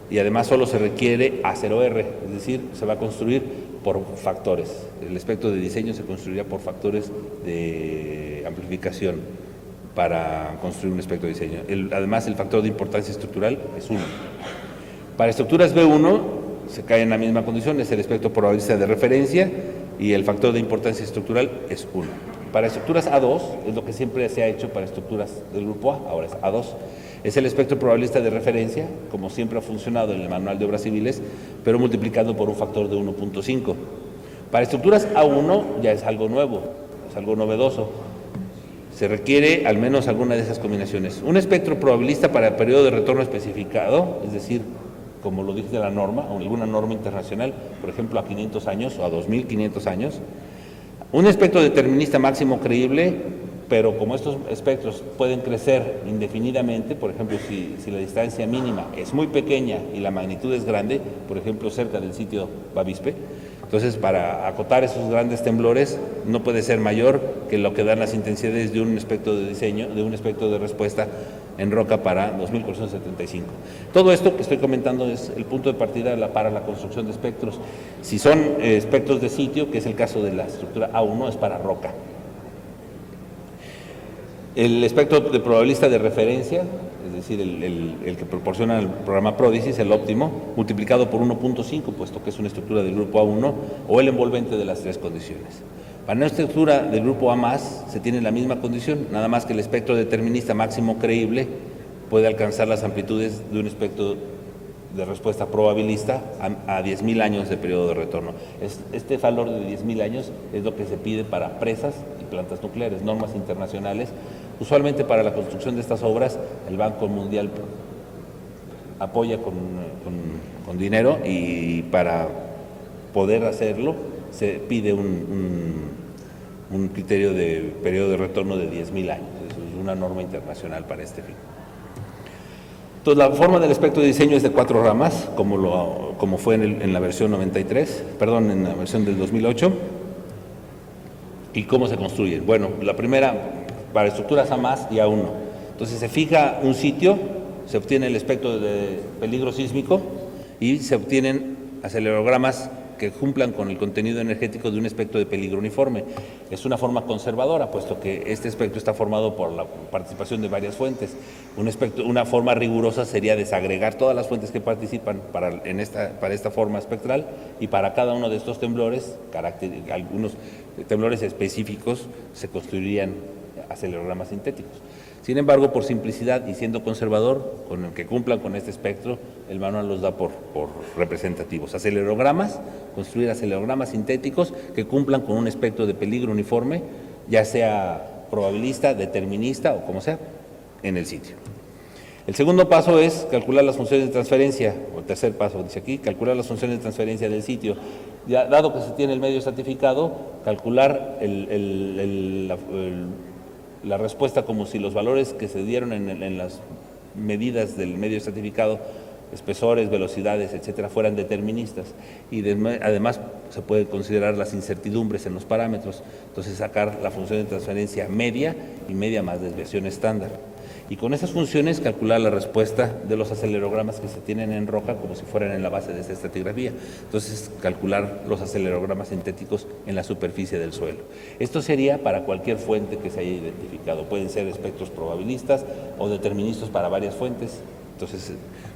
y además solo se requiere A0R, es decir, se va a construir por factores. El espectro de diseño se construiría por factores de amplificación para construir un espectro de diseño. Además, el factor de importancia estructural es 1. Para estructuras B1, se cae en la misma condición, es el espectro probabilista de referencia y el factor de importancia estructural es 1. Para estructuras A2, es lo que siempre se ha hecho para estructuras del grupo A, ahora es A2, es el espectro probabilista de referencia, como siempre ha funcionado en el Manual de Obras Civiles, pero multiplicado por un factor de 1.5. Para estructuras A1 ya es algo nuevo, es algo novedoso. Se requiere al menos alguna de esas combinaciones. Un espectro probabilista para el periodo de retorno especificado, es decir, como lo dice la norma, o alguna norma internacional, por ejemplo, a 500 años o a 2500 años. Un espectro determinista máximo creíble, pero como estos espectros pueden crecer indefinidamente, por ejemplo, si la distancia mínima es muy pequeña y la magnitud es grande, por ejemplo, cerca del sitio Bavispe, entonces para acotar esos grandes temblores no puede ser mayor que lo que dan las intensidades de un espectro de diseño, de un espectro de respuesta en roca para 2475. Todo esto que estoy comentando es el punto de partida para la construcción de espectros. Si son espectros de sitio, que es el caso de la estructura A1, es para roca. El espectro de probabilista de referencia, es decir, el que proporciona el programa PRODISIS, el óptimo, multiplicado por 1.5, puesto que es una estructura del grupo A1, o el envolvente de las tres condiciones. Para una estructura del grupo A+, se tiene la misma condición, nada más que el espectro determinista máximo creíble puede alcanzar las amplitudes de un espectro de respuesta probabilista a 10.000 años de periodo de retorno. Este valor de 10.000 años es lo que se pide para presas y plantas nucleares, normas internacionales. Usualmente para la construcción de estas obras el Banco Mundial apoya con dinero, y para poder hacerlo se pide un criterio de periodo de retorno de 10.000 años. Eso es una norma internacional para este fin. Entonces, la forma del espectro de diseño es de 4 ramas, como fue en la versión 93, perdón, en la versión del 2008. ¿Y cómo se construyen? Bueno, la primera, para estructuras A+ y A1. Entonces, se fija un sitio, se obtiene el espectro de peligro sísmico y se obtienen acelerogramas que cumplan con el contenido energético de un espectro de peligro uniforme. Es una forma conservadora, puesto que este espectro está formado por la participación de varias fuentes. Una forma rigurosa sería desagregar todas las fuentes que participan para esta forma espectral, y para cada uno de estos temblores, algunos temblores específicos, se construirían acelerogramas sintéticos. Sin embargo, por simplicidad y siendo conservador, con el que cumplan con este espectro, el manual los da por representativos. Construir acelerogramas sintéticos que cumplan con un espectro de peligro uniforme, ya sea probabilista, determinista o como sea, en el sitio. El segundo paso es calcular las funciones de transferencia, o el tercer paso, dice aquí, calcular las funciones de transferencia del sitio. Ya, dado que se tiene el medio estratificado, calcular la respuesta como si los valores que se dieron en las medidas del medio estratificado, espesores, velocidades, etcétera, fueran deterministas. Y además se puede considerar las incertidumbres en los parámetros, entonces sacar la función de transferencia media y media más desviación estándar. Y con esas funciones calcular la respuesta de los acelerogramas que se tienen en roca como si fueran en la base de esta estratigrafía. Entonces, calcular los acelerogramas sintéticos en la superficie del suelo. Esto sería para cualquier fuente que se haya identificado. Pueden ser espectros probabilistas o deterministas para varias fuentes. Entonces,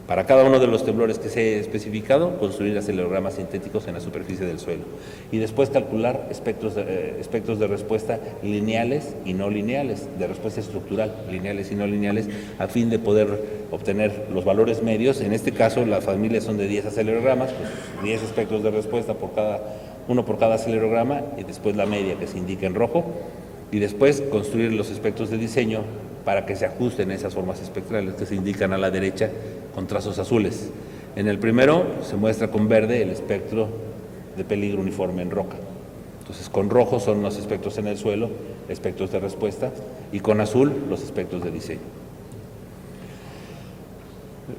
para cada uno de los temblores que se haya especificado, construir acelerogramas sintéticos en la superficie del suelo. Y después calcular espectros de respuesta lineales y no lineales, de respuesta estructural, lineales y no lineales, a fin de poder obtener los valores medios. En este caso, las familias son de 10 acelerogramas, pues 10 espectros de respuesta uno por cada acelerograma, y después la media que se indica en rojo, y después construir los espectros de diseño para que se ajusten a esas formas espectrales que se indican a la derecha con trazos azules. En el primero se muestra con verde el espectro de peligro uniforme en roca. Entonces, con rojo son los espectros en el suelo, espectros de respuesta, y con azul los espectros de diseño.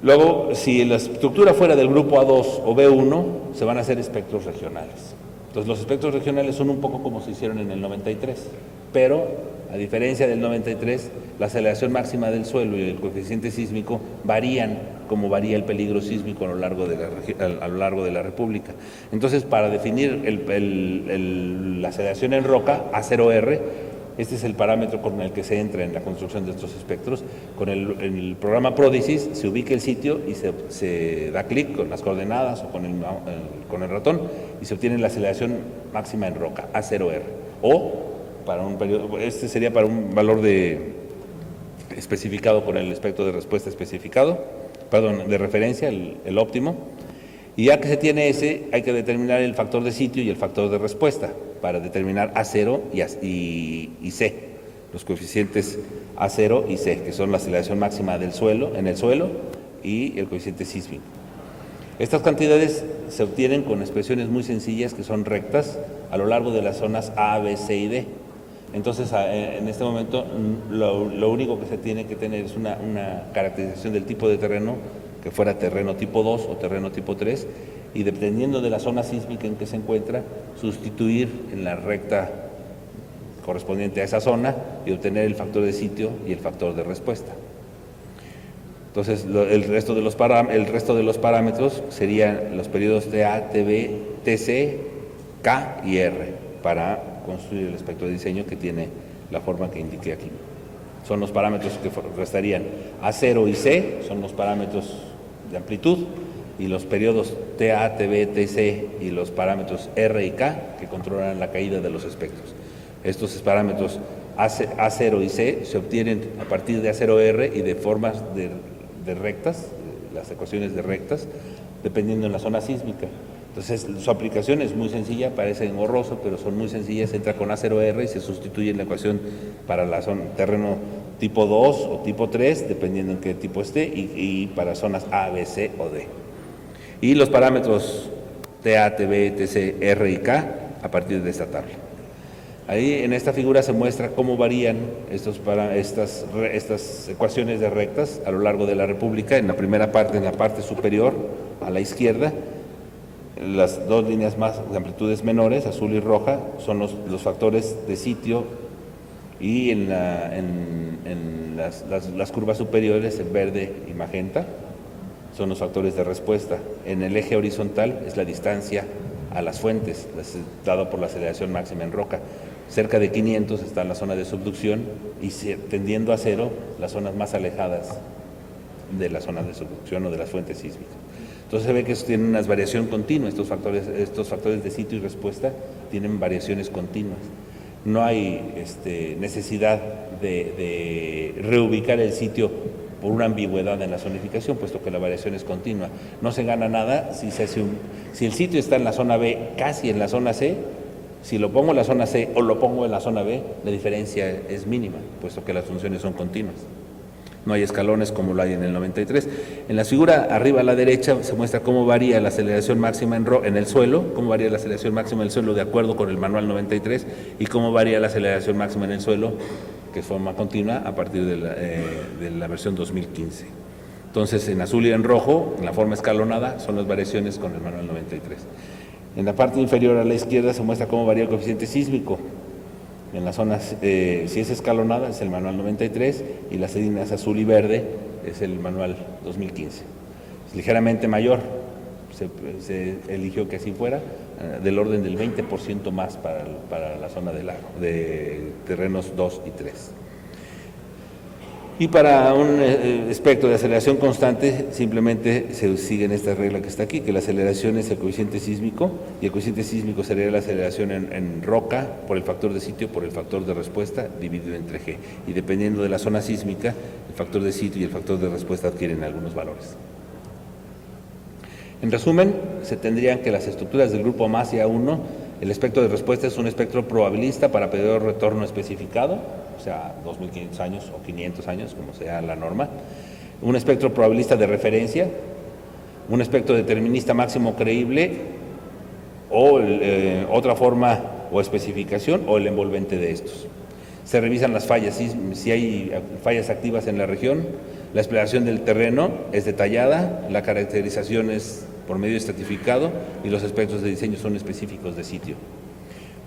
Luego, si la estructura fuera del grupo A2 o B1, se van a hacer espectros regionales. Entonces, los espectros regionales son un poco como se hicieron en el 93, pero a diferencia del 93, la aceleración máxima del suelo y el coeficiente sísmico varían como varía el peligro sísmico a lo largo de la República. Entonces, para definir la aceleración en roca, A0R, este es el parámetro con el que se entra en la construcción de estos espectros. Con el programa Prodicis se ubica el sitio y se da clic con las coordenadas o con el ratón y se obtiene la aceleración máxima en roca, A0R. O para un periodo, este sería para un valor especificado con el espectro de respuesta de referencia, el óptimo. Y ya que se tiene ese, hay que determinar el factor de sitio y el factor de respuesta para determinar A0 y C, los coeficientes A0 y C, que son la aceleración máxima en el suelo y el coeficiente sísmico. Estas cantidades se obtienen con expresiones muy sencillas que son rectas a lo largo de las zonas A, B, C y D. Entonces, en este momento, lo único que se tiene que tener es una caracterización del tipo de terreno, que fuera terreno tipo 2 o terreno tipo 3, y dependiendo de la zona sísmica en que se encuentra, sustituir en la recta correspondiente a esa zona y obtener el factor de sitio y el factor de respuesta. Entonces, el resto de los parámetros serían los periodos TA, TB, TC, K y R para construir el espectro de diseño que tiene la forma que indiqué aquí. Son los parámetros que restarían A0 y C, son los parámetros de amplitud, y los periodos TA, TB, TC y los parámetros R y K que controlan la caída de los espectros. Estos parámetros A0 y C se obtienen a partir de A0R y de formas de rectas, las ecuaciones de rectas, dependiendo de la zona sísmica. Entonces, su aplicación es muy sencilla, parece engorroso, pero son muy sencillas. Entra con A0R y se sustituye en la ecuación para la zona terreno tipo 2 o tipo 3, dependiendo en qué tipo esté, y para zonas A, B, C o D. Y los parámetros TA, TB, TC, R y K a partir de esta tabla. Ahí en esta figura se muestra cómo varían estas ecuaciones de rectas a lo largo de la República. En la primera parte, en la parte superior a la izquierda, las dos líneas más de amplitudes menores, azul y roja, son los factores de sitio, y en las curvas superiores, en verde y magenta, son los factores de respuesta. En el eje horizontal es la distancia a las fuentes, dado por la aceleración máxima en roca. Cerca de 500 está la zona de subducción y tendiendo a 0 las zonas más alejadas de la zona de subducción o de las fuentes sísmicas. Entonces se ve que tienen una variación continua, estos factores de sitio y respuesta tienen variaciones continuas. No hay necesidad de reubicar el sitio por una ambigüedad en la zonificación, puesto que la variación es continua. No se gana nada si el sitio está en la zona B, casi en la zona C. Si lo pongo en la zona C o lo pongo en la zona B, la diferencia es mínima, puesto que las funciones son continuas. no hay escalones como lo hay en el 93. En la figura arriba a la derecha se muestra cómo varía la aceleración máxima en el suelo, cómo varía la aceleración máxima en el suelo de acuerdo con el manual 93 y cómo varía la aceleración máxima en el suelo, que es forma continua, a partir de la versión 2015. Entonces, en azul y en rojo, en la forma escalonada, son las variaciones con el manual 93. En la parte inferior a la izquierda se muestra cómo varía el coeficiente sísmico. En las zonas, si es escalonada, es el manual 93, y las líneas azul y verde es el manual 2015. Es ligeramente mayor, se eligió que así fuera, del orden del 20% más para la zona de terrenos 2 y 3. Y para un espectro de aceleración constante, simplemente se sigue en esta regla que está aquí, que la aceleración es el coeficiente sísmico, y el coeficiente sísmico sería la aceleración en roca por el factor de sitio por el factor de respuesta dividido entre G. Y dependiendo de la zona sísmica, el factor de sitio y el factor de respuesta adquieren algunos valores. En resumen, se tendrían que las estructuras del grupo Amasia 1, el espectro de respuesta es un espectro probabilista para periodo de retorno especificado, o sea, 2.500 años o 500 años, como sea la norma. Un espectro probabilista de referencia, un espectro determinista máximo creíble, o otra forma o especificación, o el envolvente de estos. Se revisan las fallas, si hay fallas activas en la región, la exploración del terreno es detallada, la caracterización es por medio estratificado y los espectros de diseño son específicos de sitio.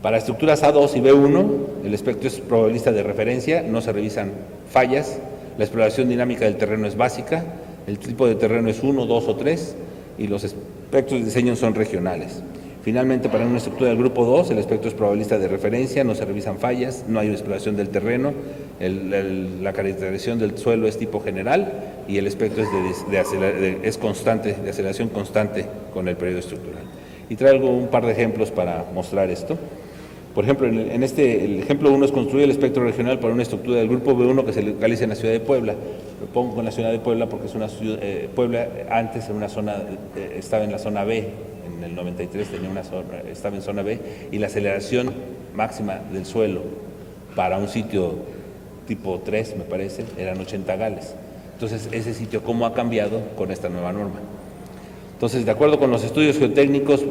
Para estructuras A2 y B1, el espectro es probabilista de referencia, no se revisan fallas, la exploración dinámica del terreno es básica, el tipo de terreno es 1, 2 o 3 y los espectros de diseño son regionales. Finalmente, para una estructura del grupo 2, el espectro es probabilista de referencia, no se revisan fallas, no hay exploración del terreno, la caracterización del suelo es tipo general y el espectro es constante, de aceleración constante con el periodo estructural. Y traigo un par de ejemplos para mostrar esto. Por ejemplo, el ejemplo 1 es construir el espectro regional para una estructura del grupo B1 que se localiza en la ciudad de Puebla. Lo pongo con la ciudad de Puebla porque es una ciudad, Puebla antes en una zona, estaba en la zona B, en el 93 estaba en zona B, y la aceleración máxima del suelo para un sitio tipo 3, me parece, eran 80 gales. Entonces, ese sitio, ¿cómo ha cambiado con esta nueva norma? Entonces, de acuerdo con los estudios geotécnicos,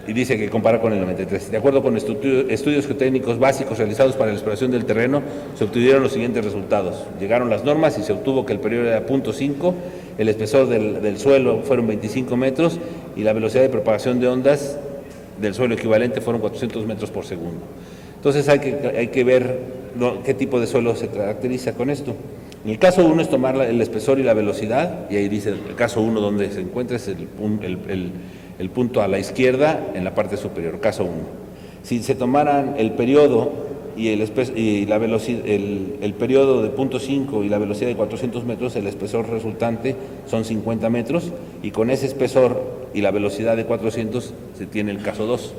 y dice que compara con el 93, de acuerdo con estudios geotécnicos básicos realizados para la exploración del terreno, se obtuvieron los siguientes resultados. Llegaron las normas y se obtuvo que el periodo era 0.5, el espesor del suelo fueron 25 metros y la velocidad de propagación de ondas del suelo equivalente fueron 400 metros por segundo. Entonces hay que ver qué tipo de suelo se caracteriza con esto. En el caso 1 es tomar el espesor y la velocidad, y ahí dice el caso 1 donde se encuentra es el punto a la izquierda en la parte superior, caso 1. Si se tomaran el periodo y la velocidad, el periodo de 0.5 y la velocidad de 400 metros, el espesor resultante son 50 metros, y con ese espesor y la velocidad de 400 se tiene el caso 2.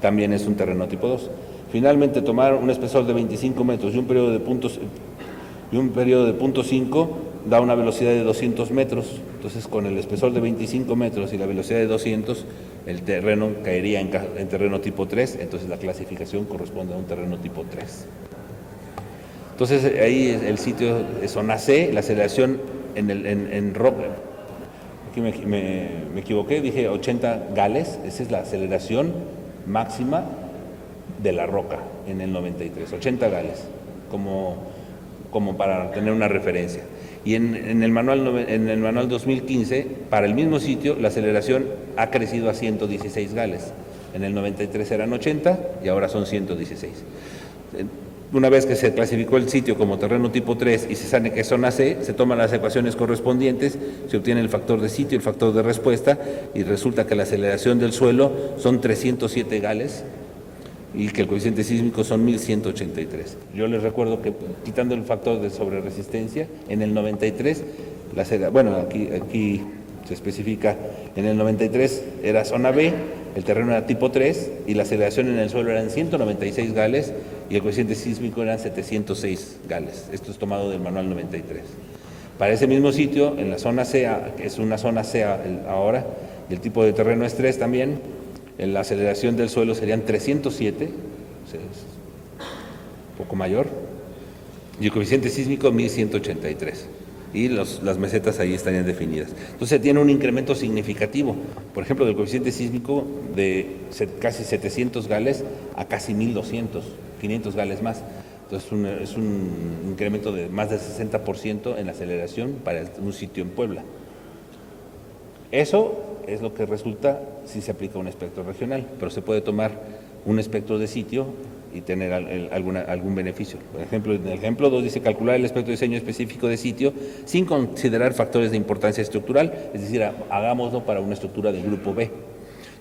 También es un terreno tipo 2. Finalmente, tomar un espesor de 25 metros y un periodo de 0.5 da una velocidad de 200 metros. Entonces, con el espesor de 25 metros y la velocidad de 200, el terreno caería en terreno tipo 3, entonces la clasificación corresponde a un terreno tipo 3. Entonces, ahí el sitio es zona C, la aceleración en roca. Aquí me equivoqué, dije 80 gales, esa es la aceleración máxima de la roca en el 93, 80 gales, como para tener una referencia. Y en el manual 2015, para el mismo sitio, la aceleración ha crecido a 116 gales. En el 93 eran 80 y ahora son 116. Una vez que se clasificó el sitio como terreno tipo 3 y se sabe que es zona C, se toman las ecuaciones correspondientes, se obtiene el factor de sitio, el factor de respuesta, y resulta que la aceleración del suelo son 307 gales y que el coeficiente sísmico son 1183. Yo les recuerdo que quitando el factor de sobreresistencia, en el 93, aquí se especifica, en el 93 era zona B, el terreno era tipo 3 y la aceleración en el suelo eran 196 gales y el coeficiente sísmico eran 706 gales. Esto es tomado del manual 93. Para ese mismo sitio, en la zona C, que es una zona C ahora, y el tipo de terreno es 3 también, en la aceleración del suelo serían 307, o sea, es un poco mayor, y el coeficiente sísmico 1183. Y las mesetas ahí estarían definidas. Entonces tiene un incremento significativo, por ejemplo, del coeficiente sísmico de casi 700 gales a casi 1200, 500 gales más. Entonces es un incremento de más del 60% en la aceleración para un sitio en Puebla. Eso es lo que resulta si se aplica un espectro regional, pero se puede tomar un espectro de sitio y tener algún beneficio. Por ejemplo, en el ejemplo 2 dice calcular el espectro de diseño específico de sitio sin considerar factores de importancia estructural, es decir, hagámoslo para una estructura del grupo B.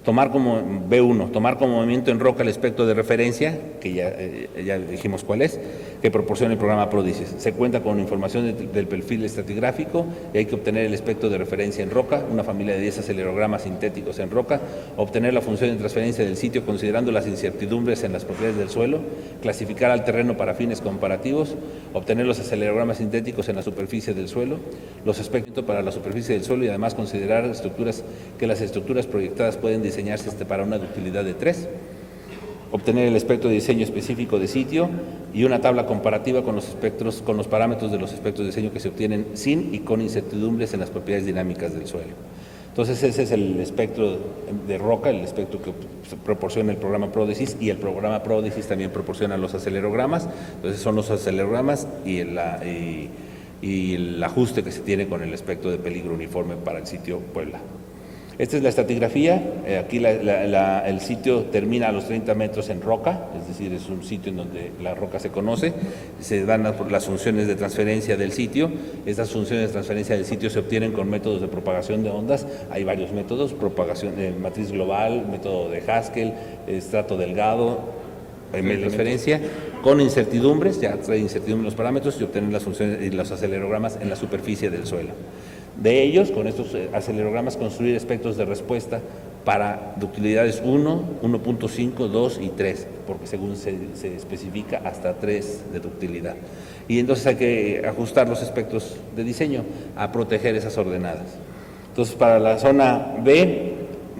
Tomar como B1, tomar como movimiento en roca el espectro de referencia, que ya dijimos cuál es, que proporciona el programa PRODICES. Se cuenta con información del perfil estratigráfico y hay que obtener el espectro de referencia en roca, una familia de 10 acelerogramas sintéticos en roca, obtener la función de transferencia del sitio considerando las incertidumbres en las propiedades del suelo, clasificar al terreno para fines comparativos, obtener los acelerogramas sintéticos en la superficie del suelo, los espectros para la superficie del suelo y además considerar las estructuras proyectadas pueden diseñarse para una ductilidad de 3, obtener el espectro de diseño específico de sitio y una tabla comparativa con los parámetros de los espectros de diseño que se obtienen sin y con incertidumbres en las propiedades dinámicas del suelo. Entonces ese es el espectro de roca, el espectro que proporciona el programa PRODICES, y el programa PRODICES también proporciona los acelerogramas. Entonces son los acelerogramas y el ajuste que se tiene con el espectro de peligro uniforme para el sitio Puebla. Esta es la estratigrafía. Aquí el sitio termina a los 30 metros en roca, es decir, es un sitio en donde la roca se conoce, se dan las funciones de transferencia del sitio. Estas funciones de transferencia del sitio se obtienen con métodos de propagación de ondas. Hay varios métodos: propagación matriz global, método de Haskell, estrato delgado, transferencia, con incertidumbres, ya trae incertidumbre los parámetros, y obtener las funciones y los acelerogramas en la superficie del suelo. De ellos, con estos acelerogramas, construir espectros de respuesta para ductilidades 1, 1.5, 2 y 3, porque según se especifica hasta 3 de ductilidad. Y entonces hay que ajustar los espectros de diseño a proteger esas ordenadas. Entonces, para la zona B,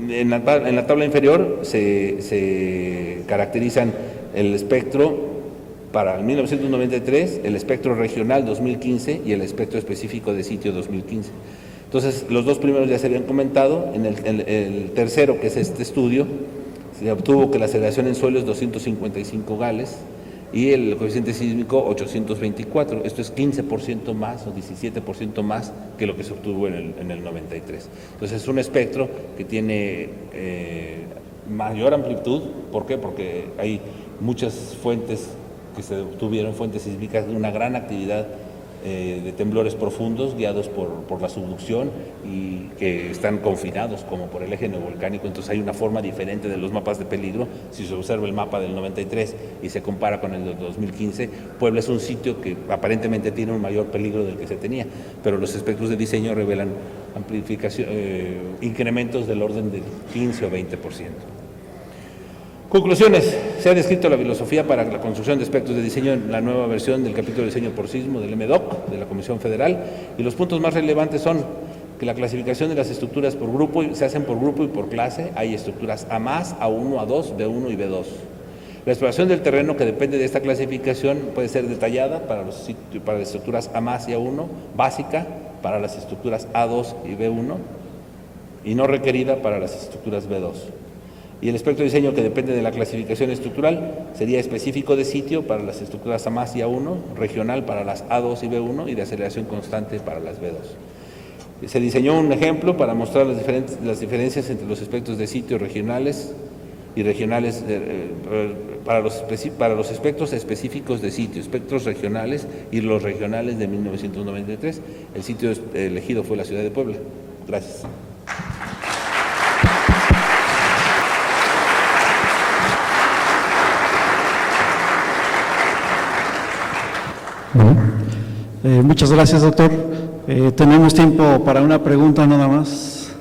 en la tabla inferior se caracterizan el espectro para el 1993, el espectro regional 2015 y el espectro específico de sitio 2015. Entonces, los dos primeros ya se habían comentado. En el tercero, que es este estudio, se obtuvo que la aceleración en suelo es 255 gales y el coeficiente sísmico 824. Esto es 15% más o 17% más que lo que se obtuvo en el 93. Entonces, es un espectro que tiene mayor amplitud. ¿Por qué? Porque hay muchas fuentes que se obtuvieron, fuentes sísmicas de una gran actividad de temblores profundos guiados por la subducción y que están confinados como por el eje neovolcánico. Entonces hay una forma diferente de los mapas de peligro. Si se observa el mapa del 93 y se compara con el del 2015, Puebla es un sitio que aparentemente tiene un mayor peligro del que se tenía, pero los espectros de diseño revelan incrementos del orden del 15 o 20%. Conclusiones. Se ha descrito la filosofía para la construcción de espectros de diseño en la nueva versión del capítulo de diseño por sismo del MDOC, de la Comisión Federal, y los puntos más relevantes son que la clasificación de las estructuras por grupo se hacen por grupo y por clase. Hay estructuras A+, A1, A2, B1 y B2. La exploración del terreno, que depende de esta clasificación, puede ser detallada para las estructuras A+, y A1, básica para las estructuras A2 y B1, y no requerida para las estructuras B2. Y el espectro de diseño, que depende de la clasificación estructural, sería específico de sitio para las estructuras A+, y A1, regional para las A2 y B1 y de aceleración constante para las B2. Se diseñó un ejemplo para mostrar las diferencias entre los espectros de sitio regionales y regionales para los espectros específicos de sitio, espectros regionales y los regionales de 1993. El sitio elegido fue la ciudad de Puebla. Gracias. Muchas gracias, doctor. Tenemos tiempo para una pregunta nada más.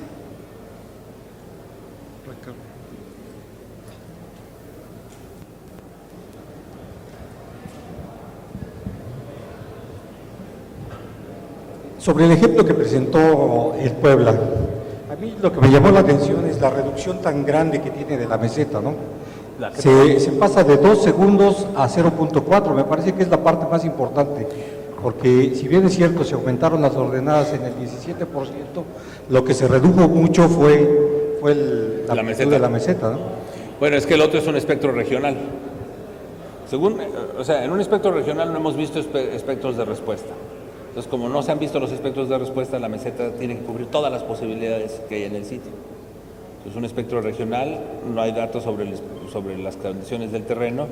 Sobre el ejemplo que presentó el Puebla, a mí lo que me llamó la atención es la reducción tan grande que tiene de la meseta, ¿no? se pasa de 2 segundos a 0.4, me parece que es la parte más importante, porque si bien es cierto, se aumentaron las ordenadas en el 17%, lo que se redujo mucho fue la amplitud de la meseta, ¿no? Bueno, es que el otro es un espectro regional. En un espectro regional no hemos visto espectros de respuesta. Entonces, como no se han visto los espectros de respuesta, la meseta tiene que cubrir todas las posibilidades que hay en el sitio. Entonces, un espectro regional, no hay datos sobre las condiciones del terreno,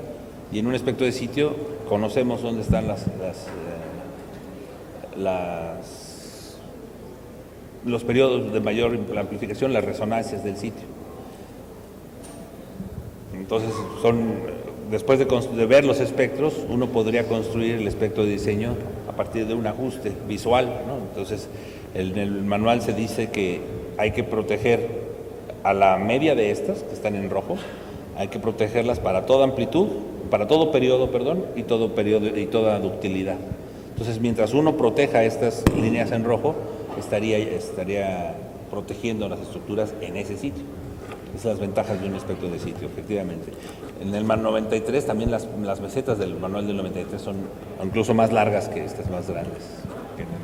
y en un espectro de sitio conocemos dónde están los periodos de mayor amplificación, las resonancias del sitio. Entonces, después de ver los espectros, uno podría construir el espectro de diseño a partir de un ajuste visual, ¿no? Entonces, en el manual se dice que hay que proteger a la media de estas, que están en rojo, hay que protegerlas para toda amplitud, para todo periodo, y toda ductilidad. Entonces, mientras uno proteja estas líneas en rojo, estaría protegiendo las estructuras en ese sitio. Esas son las ventajas de un espectro de sitio, efectivamente. En el 93 también las mesetas del manual del 93 son incluso más largas que estas, más grandes que en el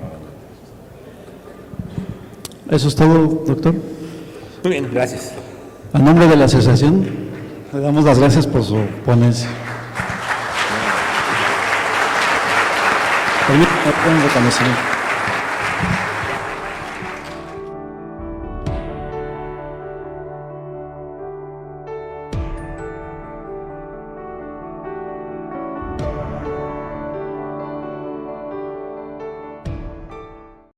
93. ¿Eso es todo, doctor? Muy bien, gracias. A nombre de la asociación, le damos las gracias por su ponencia. Permítame un reconocimiento.